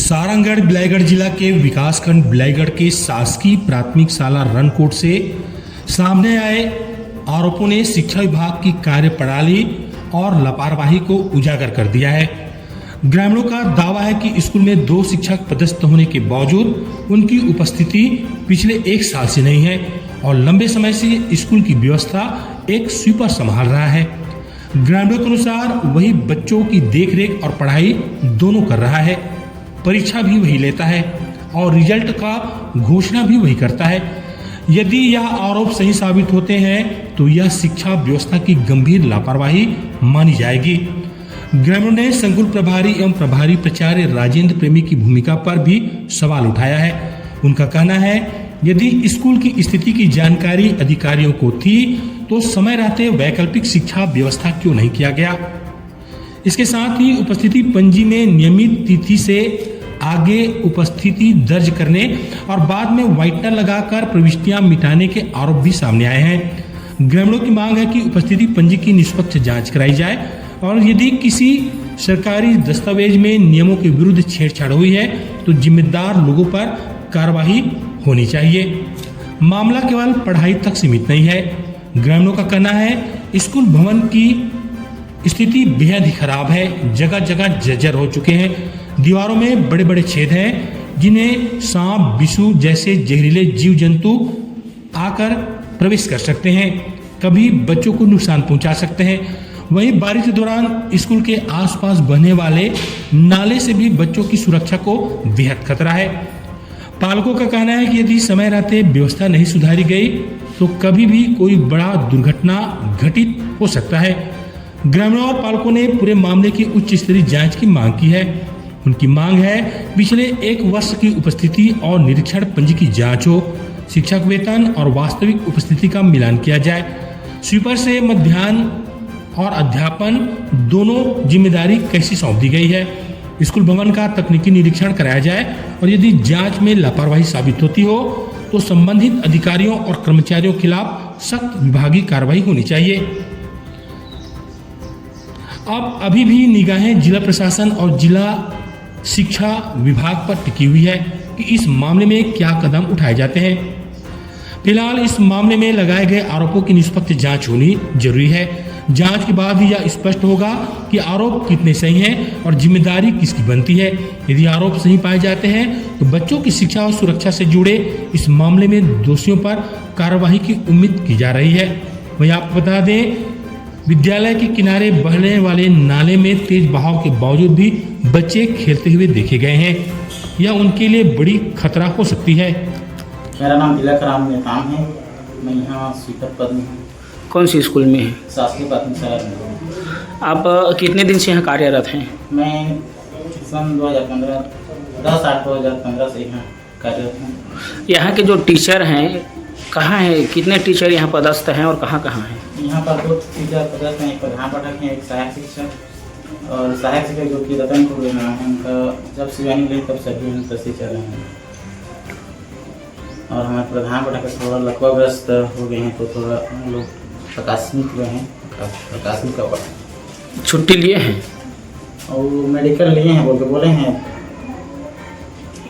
सारंगगढ़ बिलाईगढ़ जिला के विकासखंड बिलाईगढ़ के शासकीय प्राथमिक शाला रनकोट से सामने आए आरोपों ने शिक्षा विभाग की कार्यप्रणाली और लापरवाही को उजागर कर दिया है। ग्रामीणों का दावा है कि स्कूल में 2 शिक्षक पदस्थ होने के बावजूद उनकी उपस्थिति पिछले 1 साल से नहीं है और लंबे समय से स्कूल की व्यवस्था एक स्वीपर संभाल रहा है। ग्रामीणों के अनुसार वही बच्चों की देखरेख और पढ़ाई दोनों कर रहा है, परीक्षा भी वही लेता है और रिजल्ट का घोषणा भी वही करता है। यदि यह आरोप सही साबित होते हैं तो यह शिक्षा व्यवस्था की गंभीर लापरवाही मानी जाएगी। ग्रामीणों ने संकुल प्रभारी एवं प्रभारी प्राचार्य राजेंद्र प्रेमी की भूमिका पर भी सवाल उठाया है। उनका कहना है, यदि स्कूल की स्थिति की जानकारी अधिकारियों को थी तो समय रहते वैकल्पिक शिक्षा व्यवस्था क्यों नहीं किया गया। इसके साथ ही उपस्थिति पंजी में नियमित तिथि से आगे उपस्थिति दर्ज करने और बाद में व्हाइटनर लगाकर प्रविष्टियां मिटाने के आरोप भी सामने आए हैं। ग्रामीणों की मांग है कि उपस्थिति पंजी की निष्पक्ष जांच कराई जाए और यदि किसी सरकारी दस्तावेज में नियमों के विरुद्ध छेड़छाड़ हुई है तो जिम्मेदार लोगों पर कार्रवाई होनी चाहिए। मामला केवल पढ़ाई तक सीमित नहीं है। ग्रामीणों का कहना है, स्कूल भवन की स्थिति बेहद ही खराब है। जगह जगह जर्जर हो चुके हैं। दीवारों में बड़े बड़े छेद हैं जिन्हें सांप, बिच्छू जैसे जहरीले जीव जंतु आकर प्रवेश कर सकते हैं, कभी बच्चों को नुकसान पहुंचा सकते हैं। वहीं बारिश के दौरान स्कूल के आसपास बहने वाले नाले से भी बच्चों की सुरक्षा को बेहद खतरा है। पालकों का कहना है कि यदि समय रहते व्यवस्था नहीं सुधारी गई तो कभी भी कोई बड़ा दुर्घटना घटित हो सकता है। ग्रामीणों और पालकों ने पूरे मामले की उच्च स्तरीय जांच की मांग की है। उनकी मांग है, पिछले 1 वर्ष की उपस्थिति और निरीक्षण पंजी की जांच हो, शिक्षक वेतन और वास्तविक उपस्थिति का मिलान किया जाए, स्वीपर से मध्याह्न और अध्यापन दोनों जिम्मेदारी कैसी सौंप दी गई है। स्कूल भवन का तकनीकी निरीक्षण कराया जाए और यदि जांच में लापरवाही साबित होती हो तो संबंधित अधिकारियों और कर्मचारियों के खिलाफ सख्त विभागीय कार्रवाई होनी चाहिए। अब अभी भी निगाहें जिला प्रशासन और जिला शिक्षा विभाग पर टिकी हुई है कि इस मामले में क्या कदम उठाए जाते हैं। फिलहाल इस मामले में लगाए गए आरोपों की निष्पक्ष जांच होनी जरूरी है। जांच के बाद ही यह स्पष्ट होगा कि आरोप कितने सही हैं और जिम्मेदारी किसकी बनती है। यदि आरोप सही पाए जाते हैं तो बच्चों की शिक्षा और सुरक्षा से जुड़े इस मामले में दोषियों पर कार्रवाई की उम्मीद की जा रही है। वहीं आपको बता दें, विद्यालय के किनारे बहने वाले नाले में तेज बहाव के बावजूद भी बच्चे खेलते हुए देखे गए हैं। यह उनके लिए बड़ी खतरा हो सकती है। मेरा नाम तिलक राम नेताम है। मैं यहाँ स्वीपर पद में हूँ। कौन सी स्कूल में है? शासकीय प्राथमिक शाला में। आप कितने दिन से यहाँ कार्यरत हैं? मैं सन 10/8/2015 से यहाँ कार्यरत हूँ। यहाँ के जो टीचर हैं कहाँ हैं? कितने टीचर यहाँ पदस्थ हैं और कहाँ कहाँ हैं? यहाँ पर 2 टीचर पदस्थ हैं, एक प्रधान पाठक हैं, एक सहायक शिक्षक। और सहायक शिक्षक जो कि रतनपुर में है, उनका जब शिवानी गई तब सभी उपस्थित चल रहे हैं। और हमारे प्रधान पाठक थोड़ा लकवाग्रस्त हो गए हैं तो थोड़ा हम लोग प्रकाशित हुए हैं, प्रकाशित का पढ़ा छुट्टी लिए हैं और मेडिकल लिए हैं बोल के बोले हैं।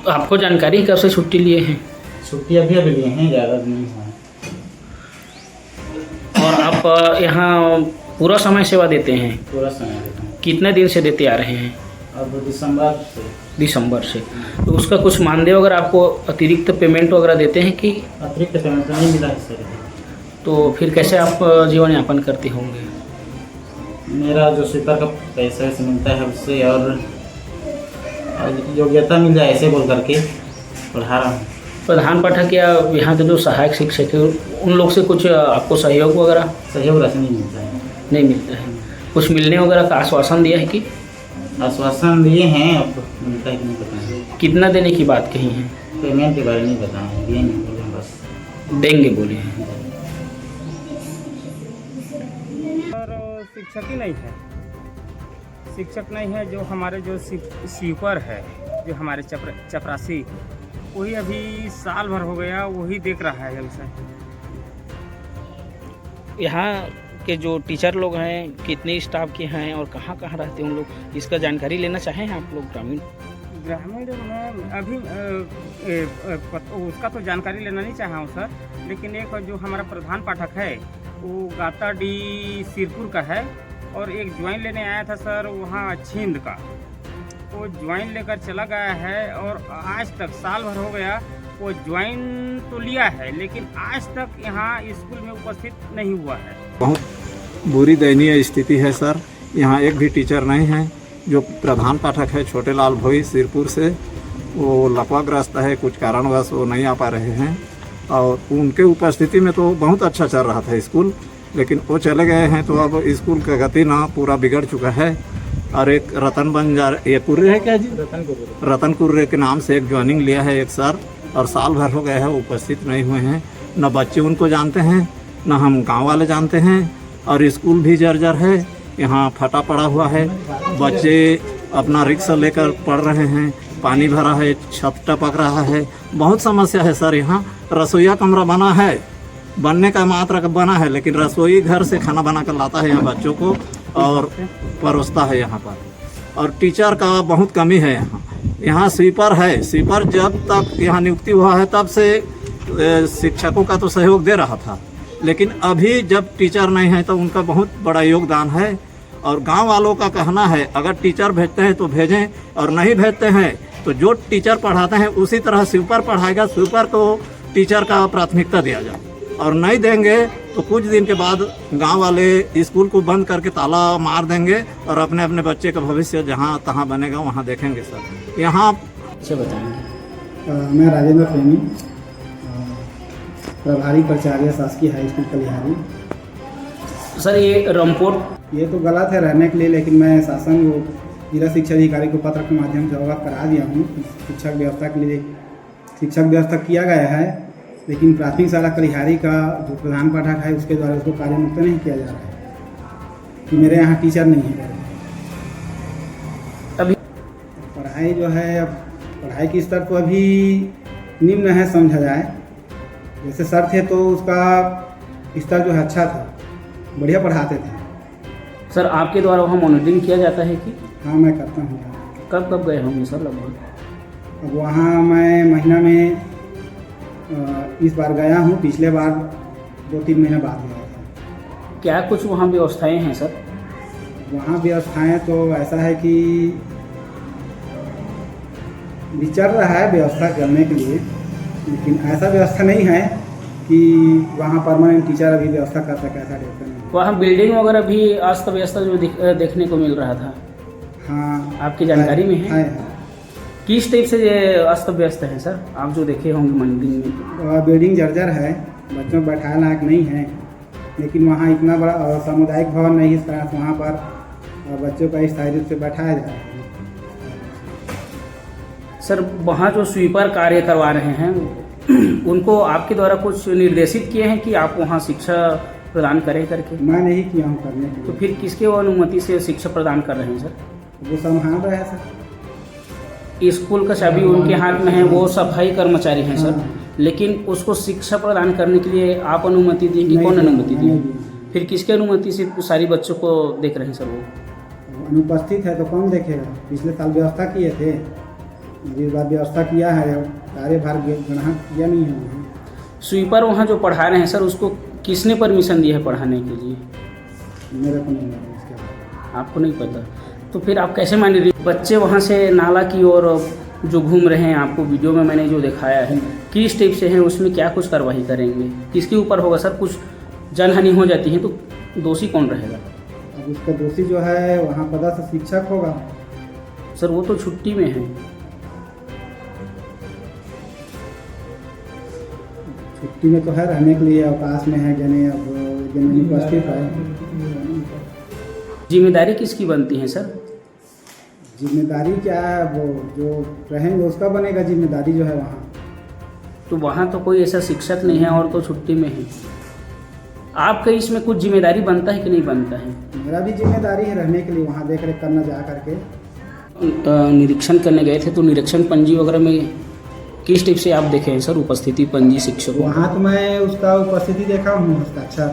आपको जानकारी कब से छुट्टी लिए हैं? छुट्टी अभी लिए हैं, ज़्यादा नहीं हुआ है। और आप यहाँ पूरा समय सेवा देते हैं? पूरा समय देता हूँ। कितने दिन से देते आ रहे हैं? अब दिसंबर से। तो उसका कुछ मानदेय वगैरह आपको अतिरिक्त पेमेंट वगैरह देते हैं कि? अतिरिक्त पेमेंट तो नहीं मिला है सर। तो फिर कैसे आप जीवन यापन करते होंगे? मेरा जो स्वीपर का पैसा से मिलता है उससे और योग्यता मिल जाए ऐसे बोल करके पढ़ा रहा हूँ। प्रधान पाठक या यहाँ के जो सहायक शिक्षक है उन लोग से कुछ आपको सहयोग वगैरह? सहयोग राशि नहीं मिलता है। नहीं मिलता है। कुछ मिलने वगैरह का आश्वासन दिया है कि? आश्वासन दिए हैं, अब मिलता है कि नहीं पता है। कितना देने की बात कही है? पेमेंट के बारे में नहीं बताएं, दिए नहीं बोले बस। देंगे बोले हैं। और शिक्षक ही नहीं है, शिक्षक नहीं है। जो हमारे जो स्वीपर है, जो हमारे चपरासी, वही अभी साल भर हो गया वही देख रहा है हमसे। यहाँ के जो टीचर लोग हैं कितने स्टाफ के हैं और कहाँ कहाँ रहते हैं उन लोग, इसका जानकारी लेना चाहें आप लोग ग्रामीण? ग्रामीण में अभी उसका तो जानकारी लेना नहीं चाहा हूँ सर, लेकिन एक जो हमारा प्रधान पाठक है वो गाताडी सिरपुर का है और एक ज्वाइन लेने आया था सर वहाँ छिंद का। वो ज्वाइन लेकर चला गया है और आज तक साल भर हो गया वो ज्वाइन तो लिया है लेकिन आज तक यहाँ स्कूल में उपस्थित नहीं हुआ है। बहुत बुरी दयनीय स्थिति है सर। यहाँ एक भी टीचर नहीं है। जो प्रधान पाठक है छोटे लाल भोई सिरपुर से, वो लकवाग्रस्त है, कुछ कारणवश वो नहीं आ पा रहे हैं और उनके उपस्थिति में तो बहुत अच्छा चल रहा था स्कूल, लेकिन वो चले गए हैं तो अब स्कूल का गति ना पूरा बिगड़ चुका है। और एक रतन बंजार, ये कुर्रे है क्या जी? रतन कुर्रे के नाम से एक ज्वाइनिंग लिया है एक सर, और साल भर हो गया है उपस्थित नहीं हुए हैं। न बच्चे उनको जानते हैं न हम गांव वाले जानते हैं, और स्कूल भी जर्जर है, यहाँ फटा पड़ा हुआ है। बच्चे अपना रिक्शा लेकर पढ़ रहे हैं, पानी भरा है, छत टपक रहा है, बहुत समस्या है सर। यहाँ रसोईया कमरा बना है, बनने का मात्रा बना है, लेकिन रसोई घर से खाना बना कर लाता है यहाँ बच्चों को और परोसता है यहाँ पर। और टीचर का बहुत कमी है यहाँ। यहाँ स्वीपर है, स्वीपर जब तक यहाँ नियुक्ति हुआ है तब से शिक्षकों का तो सहयोग दे रहा था, लेकिन अभी जब टीचर नहीं है तो उनका बहुत बड़ा योगदान है। और गांव वालों का कहना है अगर टीचर भेजते हैं तो भेजें, और नहीं भेजते हैं तो जो टीचर पढ़ाते हैं उसी तरह स्वीपर पढ़ाएगा, स्वीपर को टीचर का प्राथमिकता दिया जाए। और नहीं देंगे तो कुछ दिन के बाद गांव वाले स्कूल को बंद करके ताला मार देंगे और अपने अपने बच्चे का भविष्य जहां तहां बनेगा वहां देखेंगे सर। यहाँ अच्छा बताएंगे। मैं राजेंद्र प्रेमी, प्रभारी प्राचार्य शासकीय हाई स्कूल कलिहारी। सर ये रमपोट ये तो गलत है रहने के लिए, लेकिन मैं शासन को जिला शिक्षा अधिकारी को पत्र के माध्यम से अवगत करा दिया हूँ। शिक्षक व्यवस्था के लिए शिक्षक व्यवस्था किया गया है, लेकिन प्राथमिक शाला कलिहारी का जो प्रधान पाठक है उसके द्वारा उसको कार्यमुक्त नहीं किया जा रहा है कि मेरे यहाँ टीचर नहीं है। अभी पढ़ाई जो है, अब पढ़ाई की स्तर तो अभी निम्न है समझा जाए। जैसे सर थे तो उसका स्तर जो है अच्छा था, बढ़िया पढ़ाते थे। सर आपके द्वारा वहाँ मॉनिटरिंग किया जाता है कि? हाँ मैं करता हूँ। कब कब गए होंगे सर लगभग? अब वहाँ मैं महीना में इस बार गया हूँ, पिछले बार 2-3 महीने बाद गया था। क्या कुछ वहाँ व्यवस्थाएं हैं सर? वहाँ व्यवस्थाएं तो ऐसा है कि विचार रहा है व्यवस्था करने के लिए, लेकिन ऐसा व्यवस्था नहीं है कि वहाँ परमानेंट टीचर अभी व्यवस्था कर सके, ऐसा व्यवस्था नहीं। वहाँ बिल्डिंग वगैरह भी अस्त व्यस्त जो देखने को मिल रहा था, हाँ आपकी जानकारी में है? है। किस टाइप से ये अस्त व्यस्त है सर, आप जो देखे होंगे मंदिर में? बिल्डिंग जर्जर है, बच्चों को बैठाने लायक नहीं है, लेकिन वहाँ इतना बड़ा सामुदायिक भवन नहीं, इस तरह से वहाँ पर बच्चों का स्थायी रूप से बैठाया जा रहा है। सर वहाँ जो स्वीपर कार्य करवा रहे हैं उनको आपके द्वारा कुछ निर्देशित किए हैं कि आप वहाँ शिक्षा प्रदान करें करके? मैं नहीं किया हूँ करने के लिए। तो फिर किसके अनुमति से शिक्षा प्रदान कर रहे हैं सर? वो संभाल रहे हैं सर। स्कूल का चाबी उनके हाथ में है, वो सफाई कर्मचारी हैं सर, लेकिन उसको शिक्षा प्रदान करने के लिए आप अनुमति देंगे? कौन अनुमति देंगे? फिर किसके अनुमति से सारी बच्चों को देख रहे हैं सर? वो अनुपस्थित है तो कौन देखेगा? पिछले साल व्यवस्था किए थे, अभी बार व्यवस्था किया है, कार्यभार ग्रहण किया नहीं है। स्वीपर वहाँ जो पढ़ा रहे हैं सर, उसको किसने परमिशन दिया है पढ़ाने के लिए? मेरे को नहीं लगा इसके बारे। आपको नहीं पता? तो फिर आप कैसे मान लीजिए बच्चे वहाँ से नाला की ओर जो घूम रहे हैं, आपको वीडियो में मैंने जो दिखाया है किस टाइप से हैं, उसमें क्या कुछ कार्रवाई करेंगे? किसके ऊपर होगा सर? कुछ जनहानि हो जाती है तो दोषी कौन रहेगा? अब उसका दोषी जो है वहाँ पदस्थ शिक्षक होगा। सर वो तो छुट्टी में है। छुट्टी में तो है, रहने के लिए अवकाश में है, जने अब जने उपस्थित है। जिम्मेदारी किसकी बनती है सर? जिम्मेदारी क्या है, वो जो रहेंगे उसका बनेगा जिम्मेदारी जो है वहाँ। तो वहाँ तो कोई ऐसा शिक्षक नहीं है और तो छुट्टी में है। आपका इसमें कुछ जिम्मेदारी बनता है कि नहीं बनता है? मेरा भी जिम्मेदारी है रहने के लिए, वहाँ देख रेख करना जा करके। निरीक्षण करने गए थे तो निरीक्षण पंजी वगैरह में किस टाइप से आप देखे हैं सर उपस्थिति पंजी शिक्षकों? वहाँ तो मैं उसका उपस्थिति देखा हूँ, उसका अच्छा।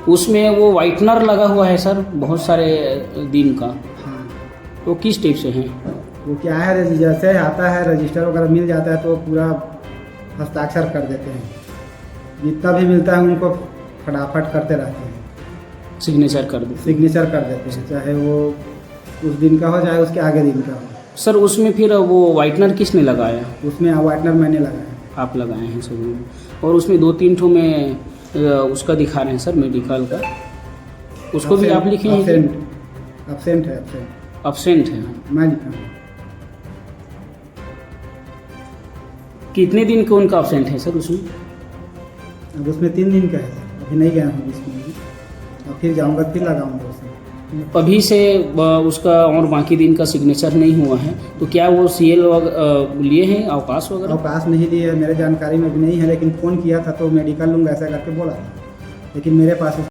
उसमें वो व्हाइटनर लगा हुआ है सर बहुत सारे दिन का, हाँ। वो किस टाइप से हैं? वो क्या है, जैसे आता है रजिस्टर वगैरह मिल जाता है तो पूरा हस्ताक्षर कर देते हैं, जितना भी मिलता है उनको फटाफट करते रहते हैं, सिग्नेचर कर दो। सिग्नेचर कर देते हैं, चाहे वो उस दिन का हो चाहे उसके आगे दिन का हो। सर उसमें फिर वो वाइटनर किसने लगाया? उसमें वाइटनर मैंने लगाया। आप लगाए हैं सभी में। और उसमें 2-3 ठो में उसका दिखा रहे हैं सर मेडिकल का, उसको भी आप लिखे हैं? एब्सेंट है, एब्सेंट है। मैं लिखा हूँ। कितने दिन का उनका एब्सेंट है सर उसमें? अब उसमें 3 दिन का है सर, अभी नहीं गया हूँ इसमें, अब फिर जाऊँगा फिर लगाऊंगा उसमें। अभी से उसका और बाकी दिन का सिग्नेचर नहीं हुआ है तो क्या वो CL लिए हैं अवकाश वगैरह? अवकाश नहीं लिए, मेरे जानकारी में भी नहीं है, लेकिन फ़ोन किया था तो मेडिकल लूँगा ऐसा करके बोला था, लेकिन मेरे पास